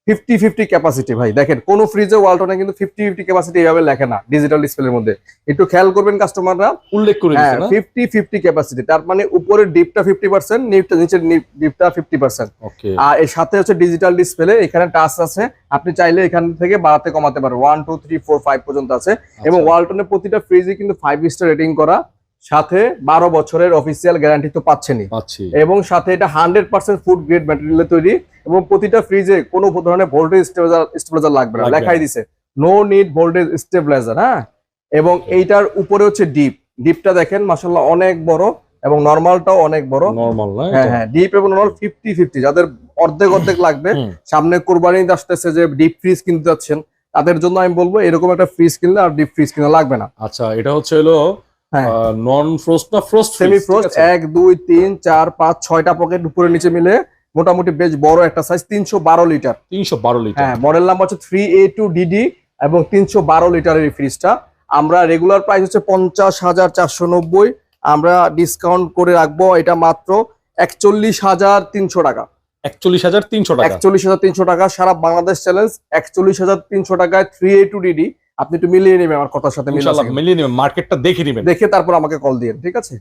50-50 capacity ভাই। দেখেন কোন ফ্রিজে ওয়ালটনে কিন্তু 50-50 ক্যাপাসিটি এইভাবে লেখে না ডিজিটাল ডিসপ্লের মধ্যে। একটু খেয়াল করবেন কাস্টমাররা, উল্লেখ করে হ্যাঁ দিয়েছে না? 50-50 ক্যাপাসিটি, তার মানে উপরের ডিপটা 50%, নিচের ডিপটা 50%। ওকে। আর এর সাথে হচ্ছে ডিজিটাল ডিসপ্লে, এখানে টাচ আছে, আপনি চাইলে এখান থেকে বাড়াতে কমাতে পারেন, 1 2 3 4 5 পর্যন্ত আছে। এবং ওয়ালটনের প্রতিটা ফ্রিজে কিন্তু 5 স্টার রেটিং করা, সাথে 12 বছরের অফিসিয়াল গ্যারান্টি তো পাচ্ছেনই, পাচ্ছি। এবং সাথে এটা 100% ফুড গ্রেড ম্যাটেরিয়ালে তৈরি, এবং প্রতিটা ফ্রিজে কোনো ধরনের ভোল্টেজ স্টেবিলাইজার লাগবে না, লেখাই দিছে নো নিড ভোল্টেজ স্টেবিলাইজার। হ্যাঁ, এবং এইটার উপরে হচ্ছে ডিপটা দেখেন মাশাআল্লাহ অনেক বড়, এবং নরমালটাও অনেক বড়। নরমাল না? হ্যাঁ হ্যাঁ, ডিপ এবং নরমাল 50-50, যাদের অর্ধেক লাগবে, হুম। সামনে কোরবানি আসতেছে, যে ডিপ ফ্রিজ কিনতে যাচ্ছেন তাদের জন্য আমি বলবো এরকম একটা ফ্রিজ কিনলে আর ডিপ ফ্রিজ কিনা লাগবে না। আচ্ছা, এটা হচ্ছে হলো হ্যাঁ, নন ফ্রোস্ট না ফ্রোস্ট? সেমি ফ্রোস্ট, 1 2 3 4 5 6টা পকেট উপরে নিচে মিলে মোটামুটি বেশ বড় একটা সাইজ, 312 লিটার। 312 লিটার। হ্যাঁ, মডেল নাম্বার হচ্ছে 3A2DD, এবং 312 লিটারের এই ফ্রিজটা আমরা রেগুলার প্রাইস হচ্ছে 50,490, আমরা ডিসকাউন্ট করে রাখবো এটা মাত্র 41,300 টাকা। 41,300 টাকা। 41,300 টাকা, সারা বাংলাদেশ চ্যালেঞ্জ। 41,300 টাকায় 3A2DD, আপনি একটু মিলিয়ে নেবেন আমার কথার সাথে, ইনশাআল্লাহ মিলিয়ে নেবেন, মার্কেটটা দেখে নেবেন, দেখে তারপর আমাকে কল দিন, ঠিক আছে?